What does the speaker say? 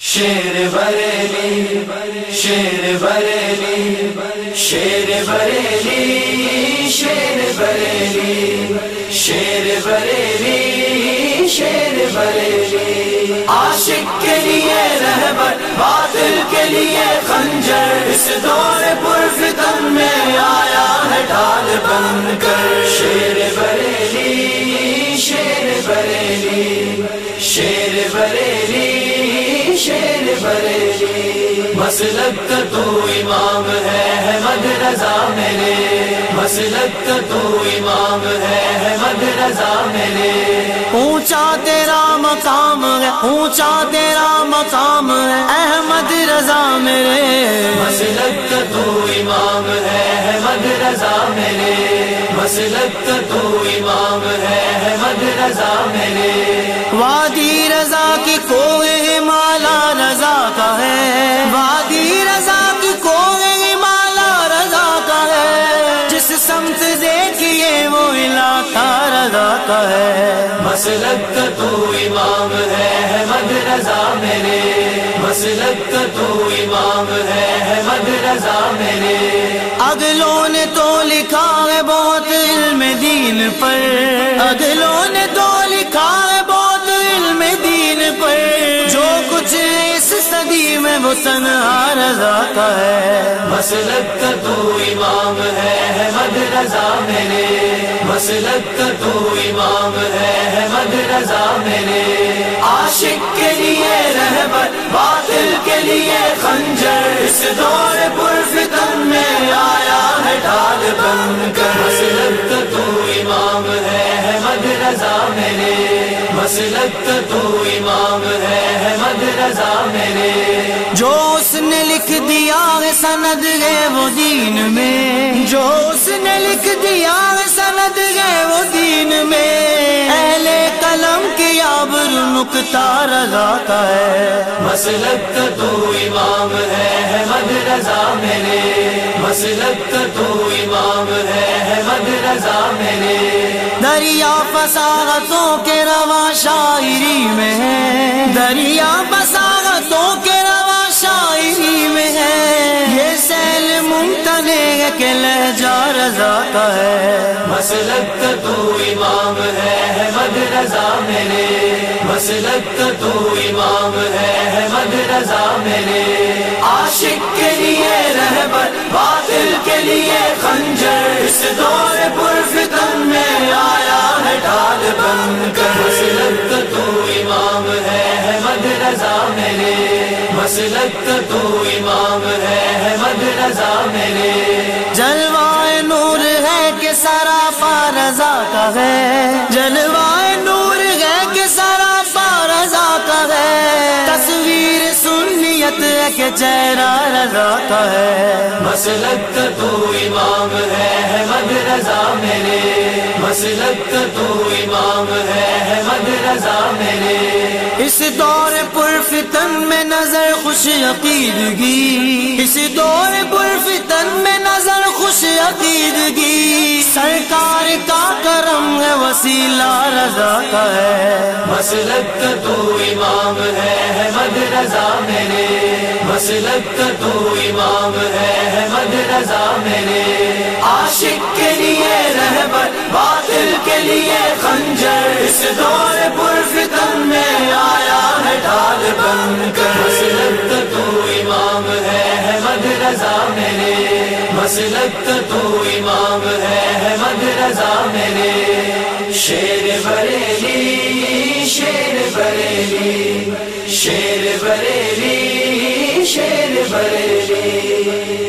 شیر بریلی شیر بریلی شیر بریلی شیر بریلی شیر بریلی شیر بریلی عاشق کے لیے رہبر باطل کے لیے خنجر اس دور پرفتن میں آیا ہے ڈھال بن کر شیر بریلی شیر بریلی شیر بریلی شیر بریلی مسلک کا تو امام ہے احمد رضا میرے مسلک کا تو امام ہے احمد رضا میرے اونچا تیرا مقام ہے اونچا تیرا مقام ہے احمد رضا میرے مسلک کا تو امام ہے احمد رضا میرے مسلک کا تو امام ہے احمد رضا میرے وادی رضا کی کوہ مالا رضا کا ہے وادی رضا کی کوہ مالا رضا کا ہے جس سمت دیکھیے وہ علاقہ رضا کا ہے مسلک کا تو امام ہے احمد رضا میرے مسلک کا تو امام ہے احمد رضا میرے اگلوں نے تو لکھا ہے بہت علم دین پر اگلوں نے تو لکھا ہے بہت علم دین پر جو کچھ اس صدی میں وہ تنہا رضا کا ہے مسلک کا تو امام ہے احمد رضا میرے مسلک کا تو امام ہے احمد رضا میرے عاشق کے لیے رہبر باطل کے لیے خنجر اس دور پرفتن میں آیا ہے ڈھال بن کر مسلک کا تو امام ہے احمد رضا میرے مسلک کا تو امام ہے احمد رضا میرے جو اس نے لکھ دیا ہے سند ہے وہ دین میں جو اس نے لکھ دیا ہے سند ہے وہ دین میں اہل قلم کی آبر نکتہ رضا کا ہے مسلک کا تو امام ہے احمد رضا میرے مسلک کا تو امام ہے احمد رضا میرے دریا فصاحتوں کے رواں شاعری میں ہے دریا فصاحتوں کے رواں شاعری میں ہے یہ سیل ممتلئ ہے کہ لہجہ رضا کا ہے مسلک کا تو امام ہے احمد رضا میرے مسلک کا تو امام ہے احمد رضا میرے عاشق کے لیے رہبر باطل کے لیے خنجر اس دور پرفتن میں آیا ہے ڈھال بن کر مسلک کا تو امام ہے احمد رضا میرے مسلک کا تو امام ہے احمد رضا میرے جلوہ نور ہے کہ سراپا رضا کا ہے جلوہ نور ہے کہ سراپا رضا کا ہے تصویر سنیت ہے کہ چہرہ رضا کا ہے مسلک کا تو امام ہے احمد رضا میرے مسلک کا تو امام ہے احمد رضا میرے اس دور پرفتن میں نظر خوش عقیدگی اس دور پرفتن میں نظر خوش عقیدگی سرکار کا کرم ہے وسیلہ رضا کا ہے مسلک کا تو امام ہے احمد رضا میرے مسلک کا تو امام ہے احمد رضا میرے عاشق کے لیے رہبر باطل کے لیے خنجر اس دور پرفتن میں آیا ہے ڈھال بن کر مسلک کا تو امام ہے احمد رضا میرے مسلک کا تو امام ہے احمد رضا میرے شیر بریلی شیر بریلی شیر بریلی شیر بریلی